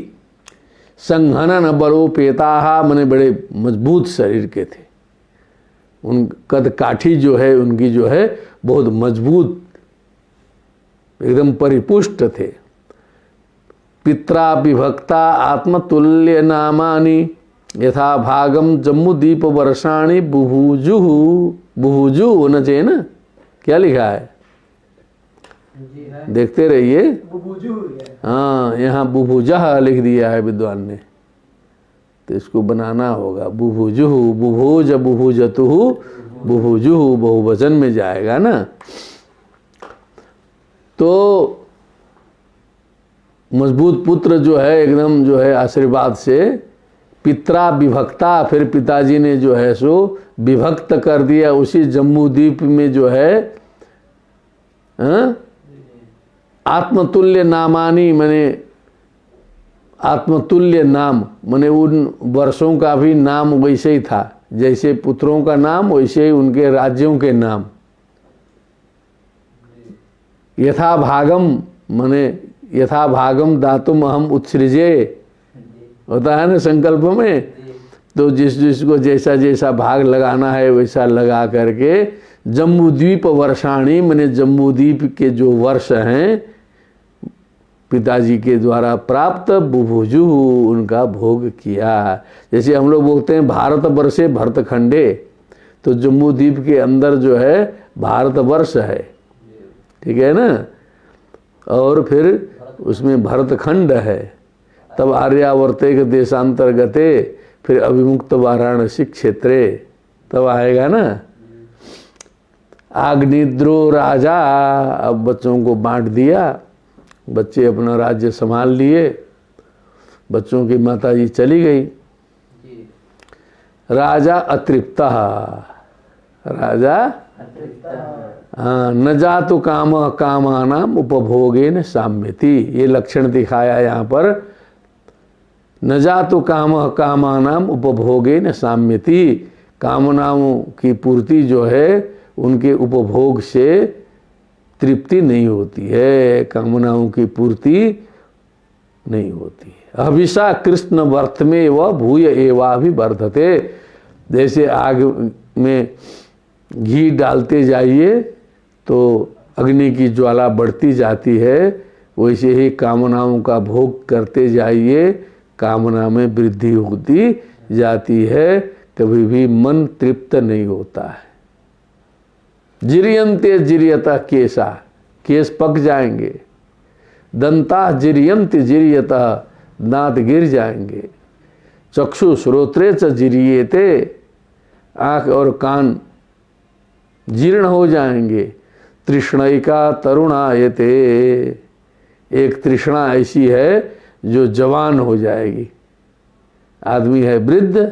संघनन बलोपेता मने बड़े मजबूत शरीर के थे। उन कद काठी जो है उनकी जो है बहुत मजबूत, एकदम परिपुष्ट थे। पित्रा विभक्ता आत्मतुल्य नामानि, यथा भागम जम्बूदीप वर्षाणि बुभुजुः, बुभुजु होना चाहिए ना, क्या लिखा है? देखते रहिए। हाँ, यहाँ बुभुजः लिख दिया है विद्वान ने, तो इसको बनाना होगा। बुभुजुः, बुभुज बुभुजतुः, बुभुजुः बहुवचन में जाएगा ना। तो मजबूत पुत्र जो है एकदम जो है आशीर्वाद से, पित्रा विभक्ता, फिर पिताजी ने जो है सो विभक्त कर दिया उसी जम्बूद्वीप में जो है। आत्मतुल्य नामानी मने आत्मतुल्य नाम, मने उन वर्षों का भी नाम वैसे ही था, जैसे पुत्रों का नाम वैसे ही उनके राज्यों के नाम। यथा भागम मने यथा भागम दातुम अहम उत्सृजे, होता है ना संकल्प में, तो जिस जिसको जैसा जैसा भाग लगाना है वैसा लगा करके जम्बूद्वीप वर्षाणी मने जम्बूद्वीप के जो वर्ष हैं पिताजी के द्वारा प्राप्त, बुभुजु उनका भोग किया। जैसे हम लोग बोलते हैं भारत वर्षे भरतखंडे, तो जम्बूद्वीप के अंदर जो है भारत वर्ष है, ठीक है ना, और फिर उसमें भरतखंड है। तब आर्यावर्ते के देशांतर्गते, फिर अभिमुक्त वाराणसी क्षेत्रे, तब आएगा ना। आग्निद्रो राजा, अब बच्चों को बांट दिया, बच्चे अपना राज्य संभाल लिए, बच्चों की माता जी चली गई। राजा अतृप्ता, राजा हाँ, न जातु काम कामानाम उपभोगेन साम्यति, ये लक्षण दिखाया यहाँ पर। न जातु काम कामानाम उपभोगेन साम्यति, कामनाओं की पूर्ति जो है उनके उपभोग से तृप्ति नहीं होती है, कामनाओं की पूर्ति नहीं होती है। हविषा कृष्ण वर्थ में व भूय एवा भी वर्धते, जैसे आग में घी डालते जाइए तो अग्नि की ज्वाला बढ़ती जाती है, वैसे ही कामनाओं का भोग करते जाइए, कामना में वृद्धि होती जाती है, कभी भी मन तृप्त नहीं होता है। जिरियंते जिरियता केसा, केस पक जाएंगे। दंता जिरियंत जिरियता, दांत गिर जाएंगे। चक्षु श्रोत्रे च जिरियते, आँख और कान जीर्ण हो जाएंगे। तृष्णैका तरुणायते, एक तृष्णा ऐसी है जो जवान हो जाएगी। आदमी है वृद्ध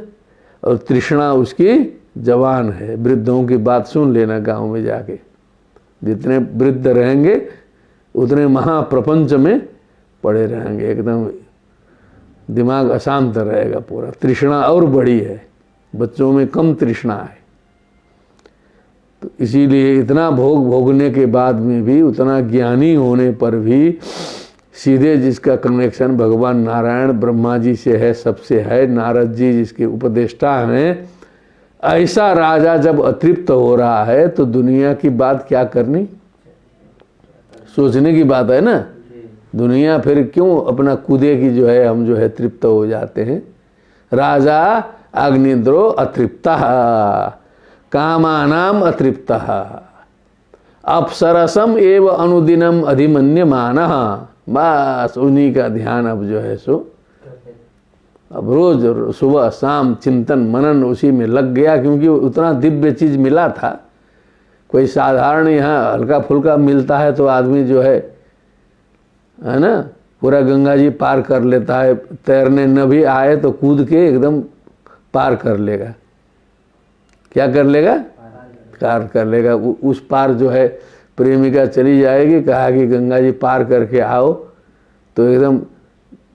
और तृष्णा उसकी जवान है। वृद्धों की बात सुन लेना गांव में जाके, जितने वृद्ध रहेंगे उतने महाप्रपंच में पड़े रहेंगे, एकदम दिमाग अशांत रहेगा पूरा। तृष्णा और बड़ी है, बच्चों में कम तृष्णा है। तो इसीलिए इतना भोग भोगने के बाद में भी, उतना ज्ञानी होने पर भी, सीधे जिसका कनेक्शन भगवान नारायण ब्रह्मा जी से है, सबसे है, नारद जी जिसके उपदेष्टा हैं, ऐसा राजा जब अतृप्त हो रहा है तो दुनिया की बात क्या करनी, सोचने की बात है ना। दुनिया फिर क्यों अपना कूदे की जो है हम जो है तृप्त हो जाते हैं। राजा अग्निद्रो अतृप्ता कामानाम अतृप्ता अप्सरसम एव अनुदिनम अधिमन्यमानः। बस उन्हीं का ध्यान अब जो है सो अब रोज सुबह शाम चिंतन मनन उसी में लग गया, क्योंकि उतना दिव्य चीज मिला था। कोई साधारण यहाँ हल्का फुल्का मिलता है तो आदमी जो है ना, पूरा गंगा जी पार कर लेता है। तैरने न भी आए तो कूद के एकदम पार कर लेगा। क्या कर लेगा? पार कर लेगा। उस पार जो है प्रेमिका चली जाएगी, कहा कि गंगा जी पार करके आओ, तो एकदम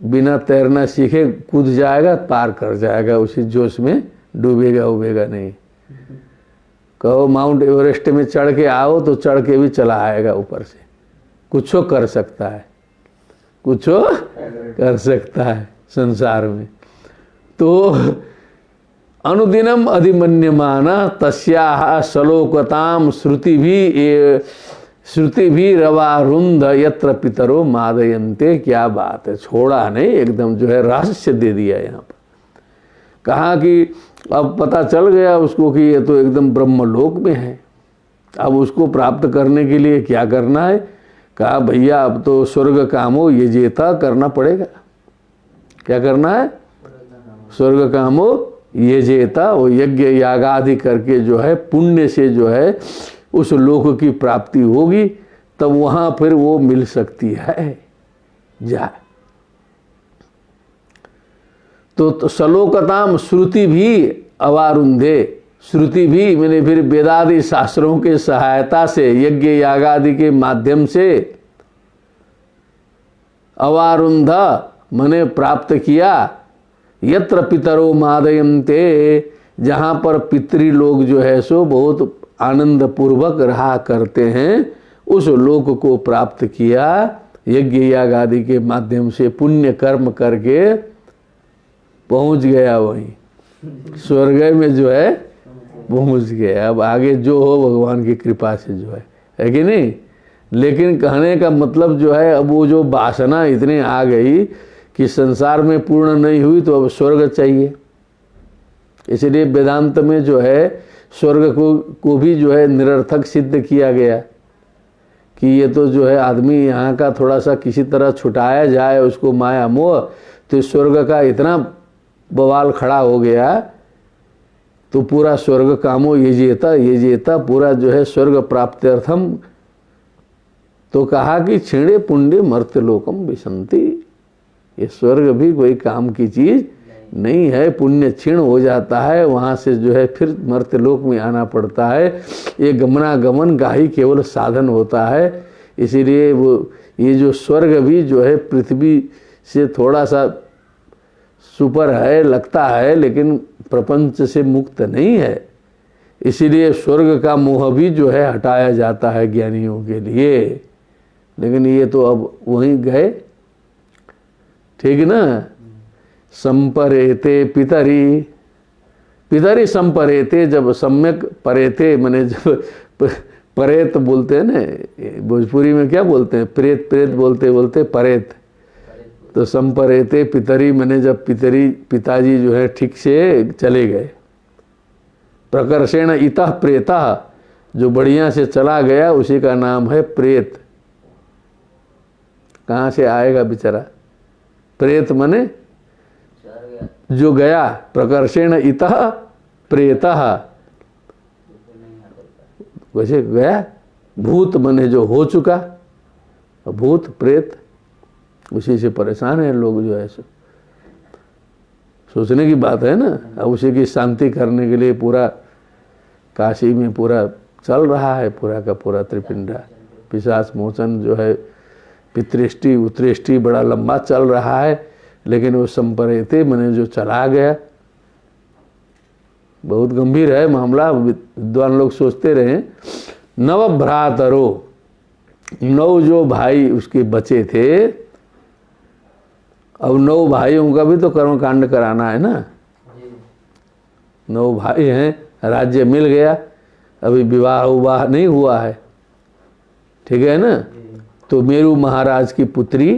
बिना तैरना सीखे कूद जाएगा, पार कर जाएगा, उसी जोश में डूबेगा उबेगा नहीं। कहो माउंट एवरेस्ट में चढ़ के आओ तो चढ़ के भी चला आएगा ऊपर से। कुछो कर सकता है, कुछो कर सकता है संसार में। तो अनुदिनम अधिमन्यमान तस्याः सलोकताम श्रुति भी रवारुंध यत्र पितरो मादयन्ते। क्या बात है, छोड़ा नहीं, एकदम जो है रहस्य दे दिया यहाँ पर। कहा कि अब पता चल गया उसको कि ये तो एकदम ब्रह्मलोक में है। अब उसको प्राप्त करने के लिए क्या करना है? कहा भैया अब तो स्वर्ग कामो ये जेता करना पड़ेगा। क्या करना है? स्वर्ग कामो ये जेता, वो यज्ञ यागादि करके जो है पुण्य से जो है उस लोक की प्राप्ति होगी, तब वहां फिर वो मिल सकती है। जा तो सलोकताम श्रुति भी अवारुंधे, श्रुति भी मैंने फिर वेदादि शास्त्रों के सहायता से यज्ञ यागादि के माध्यम से अवारुंध मैंने प्राप्त किया। यत्र पितरो मादयन्ते, जहाँ पर पितृ लोग जो है सो बहुत आनंद पूर्वक रहा करते हैं, उस लोक को प्राप्त किया यज्ञ यागादि के माध्यम से। पुण्य कर्म करके पहुँच गया वहीं स्वर्ग में जो है पहुँच गया। अब आगे जो हो भगवान की कृपा से जो है कि नहीं। लेकिन कहने का मतलब जो है, अब वो जो वासना इतनी आ गई कि संसार में पूर्ण नहीं हुई तो अब स्वर्ग चाहिए। इसलिए वेदांत में जो है स्वर्ग को भी जो है निरर्थक सिद्ध किया गया कि ये तो जो है आदमी यहाँ का थोड़ा सा किसी तरह छुटाया जाए उसको माया मोह, तो स्वर्ग का इतना बवाल खड़ा हो गया। तो पूरा स्वर्ग कामो ये जेता पूरा जो है स्वर्ग प्राप्त्यर्थम। तो कहा कि क्षीणे पुण्य मर्त्यलोकम विशंति, ये स्वर्ग भी कोई काम की चीज नहीं है। पुण्य क्षीण हो जाता है, वहाँ से जो है फिर मर्त्यलोक में आना पड़ता है। ये गमनागमन का ही केवल साधन होता है। इसीलिए वो ये जो स्वर्ग भी जो है पृथ्वी से थोड़ा सा सुपर है लगता है, लेकिन प्रपंच से मुक्त नहीं है। इसीलिए स्वर्ग का मोह भी जो है हटाया जाता है ज्ञानियों के लिए। लेकिन ये तो अब वहीं गए, ठीक ना। संपरेते पितरी, पितरी संपरेते, जब सम्यक परेते माने जब परेत बोलते हैं ना, भोजपुरी में क्या बोलते हैं, प्रेत प्रेत बोलते परेत। तो संपरेते पितरी माने जब पिताजी जो है ठीक से चले गए। प्रकर्षेण इतः प्रेतः, जो बढ़िया से चला गया उसी का नाम है प्रेत। कहाँ से आएगा बेचारा? प्रेत माने जो गया। प्रकर्षेण इतः प्रेतः, वैसे गया। भूत माने जो हो चुका, भूत प्रेत उसी से परेशान है लोग जो है। सोचने की बात है ना। अब उसी की शांति करने के लिए पूरा काशी में पूरा चल रहा है, पूरा का पूरा त्रिपिंडा पिशाच मोचन जो है, पितृष्टि उत्तृष्टि बड़ा लंबा चल रहा है। लेकिन वो संपरेते मैंने जो चला गया, बहुत गंभीर है मामला। विद्वान लोग सोचते रहे। नव भ्रातरो, 9 जो भाई उसके बचे थे, अब 9 भाइयों का भी तो कर्मकांड कराना है ना। 9 भाई हैं, राज्य मिल गया, अभी विवाह नहीं हुआ है, ठीक है ना। तो मेरू महाराज की पुत्री,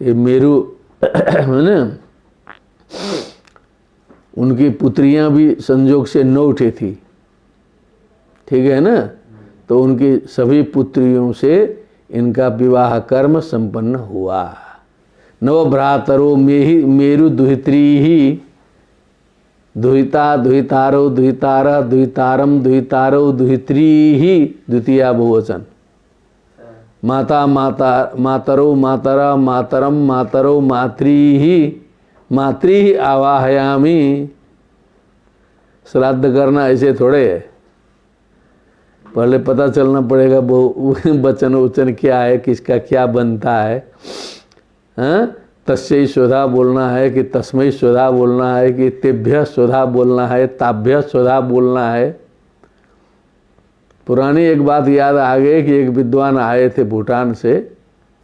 ये मेरू है ना, उनकी पुत्रियां भी संजोग से 9 उठे थी, ठीक है ना। तो उनकी सभी पुत्रियों से इनका विवाह कर्म संपन्न हुआ। नव भ्रातरो मेरु दुहित्री ही, दुहिता दुहितारो दुहितारा दुहितारम दुहितारो दुहित्री ही द्वितीया बहुवचन। माता माता मातरो मातरा मातरम मातरो मातृ ही आवाहयामी। श्राद्ध करना ऐसे थोड़े है, पहले पता चलना पड़ेगा वचन उच्चन क्या है, किसका क्या बनता है। हाँ, तस्यै स्वधा बोलना है कि तस्मै स्वधा बोलना है कि तेभ्य स्वधा बोलना है, ताभ्य स्वधा बोलना है। पुरानी एक बात याद आ गई कि एक विद्वान आए थे भूटान से,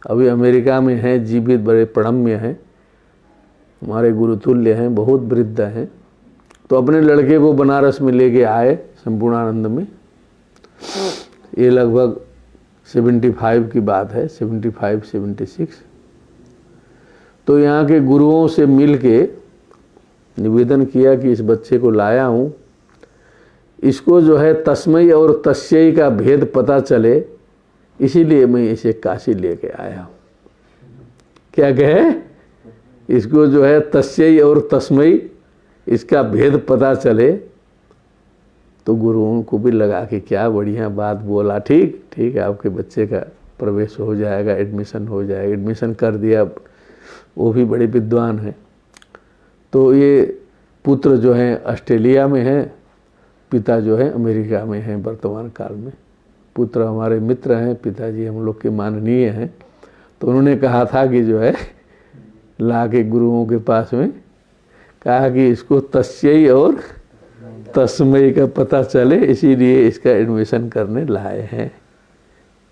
अभी अमेरिका में हैं, जीवित, बड़े प्रणम्य हैं, हमारे गुरुतुल्य हैं, बहुत वृद्ध हैं। तो अपने लड़के को बनारस में लेके आए संपूर्णानंद में। ये लगभग 75 की बात है, 75-76। तो यहाँ के गुरुओं से मिल के निवेदन किया कि इस बच्चे को लाया हूँ, इसको जो है तस्मै और तस्यै का भेद पता चले, इसीलिए मैं इसे काशी लेके आया हूँ। क्या कहे, इसको जो है तस्यै और तस्मै इसका भेद पता चले। तो गुरुओं को भी लगा कि क्या बढ़िया बात बोला, ठीक ठीक है, आपके बच्चे का प्रवेश हो जाएगा, एडमिशन हो जाएगा। एडमिशन कर दिया, वो भी बड़े विद्वान हैं। तो ये पुत्र जो हैं ऑस्ट्रेलिया में हैं, पिता जो है अमेरिका में हैं वर्तमान काल में। पुत्र हमारे मित्र हैं, पिताजी हम लोग के माननीय हैं। तो उन्होंने कहा था कि जो है ला के गुरुओं के पास में कहा कि इसको तस्यै और तस्मै का पता चले, इसीलिए इसका एडमिशन करने लाए हैं।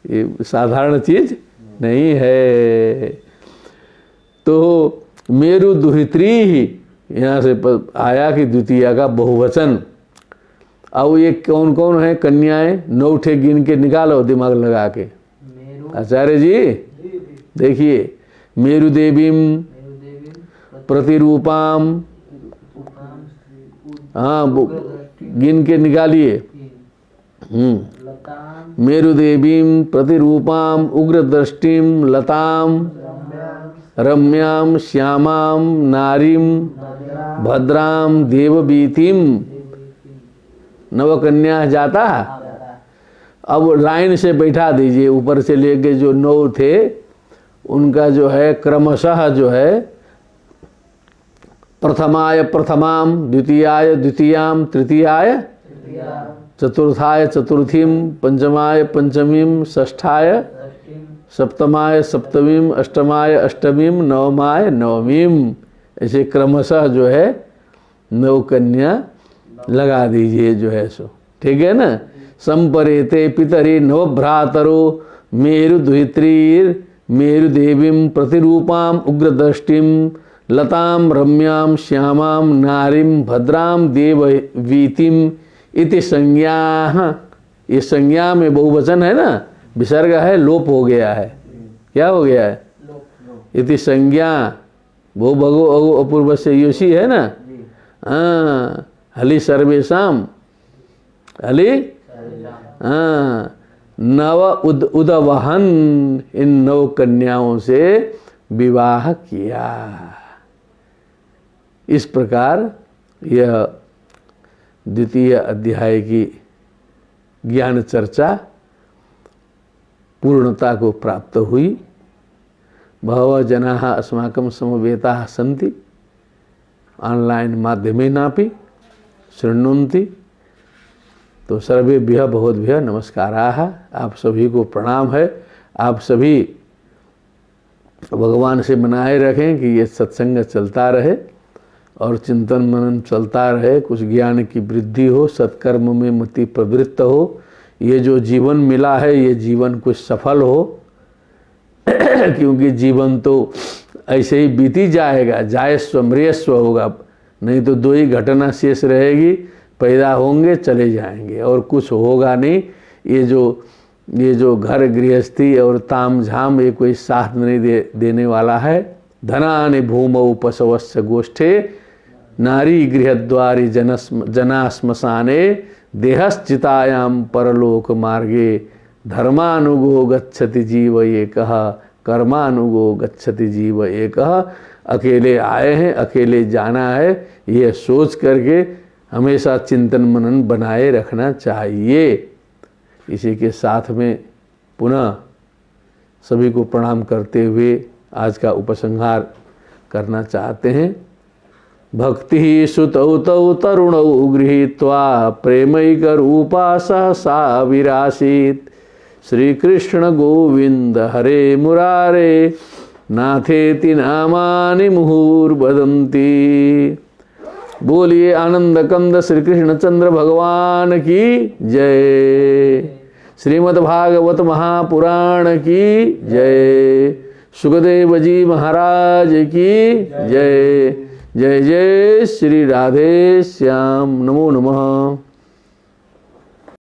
ये साधारण चीज नहीं है। तो मेरु दुहित्री ही यहाँ से आया कि द्वितीया का बहुवचन। अब ये कौन कौन है कन्याएं, 9 ठे गिन के निकालो दिमाग लगा के। आचार्य जी देखिए, मेरु देवीम प्रतिरूपाम, हाँ गिन के निकालिए। मेरु देवीम प्रतिरूपाम उग्रदृष्टिम लताम रम्याम श्यामाम नारीम भद्राम देवबीतिम। नवकन्या जाता। अब लाइन से बैठा दीजिए, ऊपर से लेके जो 9 थे उनका जो है क्रमशः जो है प्रथमाय प्रथमाम, द्वितीयाय द्वितीयाम, तृतीयाय चतुर्थाय चतुर्थीम, पंचमाय पंचमीम, षष्ठाय सप्तमाय सप्तमीम, अष्टमाय अष्टमीम, नवमाय नवमीम। ऐसे क्रमशः जो है 9 कन्या लगा दीजिए जो है सो, ठीक है ना। संपरेते पितरी नवभ्रातरो मेरु द्वित्रीर मेरु देवीम प्रतिरूपाम उग्रदृष्टिम लताम रम्याम श्यामाम नारीम भद्राम देववीतिम इति संज्ञा। ये संज्ञा में बहुवचन है ना, विसर्ग है, लोप हो गया है। क्या हो गया है? इति संज्ञा बहु भगो अगो अपूर्व से योशी है ना। हाँ, हलि सर्वेशम, हलि हाँ, नव उदवहन, इन 9 कन्याओं से विवाह किया। इस प्रकार यह द्वितीय अध्याय की ज्ञान चर्चा पूर्णता को प्राप्त हुई। बहवः जनाः अस्माकं समवेताः सन्ति, ऑनलाइन माध्यमेनापि शृण्वन्ति। तो सर्वेभ्यः बहुभ्यः नमस्काराः। आप सभी को प्रणाम है। आप सभी भगवान से मनाए रखें कि ये सत्संग चलता रहे और चिंतन मनन चलता रहे, कुछ ज्ञान की वृद्धि हो, सत्कर्म में मति प्रवृत्त हो। ये जो जीवन मिला है ये जीवन कुछ सफल हो क्योंकि जीवन तो ऐसे ही बीती जाएगा, जायस्व मृयस्व होगा, नहीं तो 2 ही घटना शेष रहेगी, पैदा होंगे चले जाएंगे और कुछ होगा नहीं। ये जो ये जो घर गृहस्थी और ताम झाम ये कोई साथ नहीं देने वाला है। धनानि भूमौ पशवस्य गोष्ठे नारी गृहद्वारी जना श्मशाने देहश्चितायाम परलोक मार्गे धर्मानुगो गच्छति जीव एकः कर्मानुगो गच्छति जीव एकः। अकेले आए हैं, अकेले जाना है, ये सोच करके हमेशा चिंतन मनन बनाए रखना चाहिए। इसी के साथ में पुनः सभी को प्रणाम करते हुए आज का उपसंहार करना चाहते हैं। भक्ति सुतौ तौ तरुणौ गृहीत्वा प्रेमैक रूपा सहसा विरासीत्। श्री कृष्ण गोविंद हरे मुरारे नाथेति नामानि मुहुर्वदन्ति। बोलिए आनंद कंद श्री कृष्ण चंद्र भगवान की जय। श्रीमद् भागवत महापुराण की जय। सुखदेव जी महाराज की जय। जय जय श्री राधे श्याम। नमो नमः।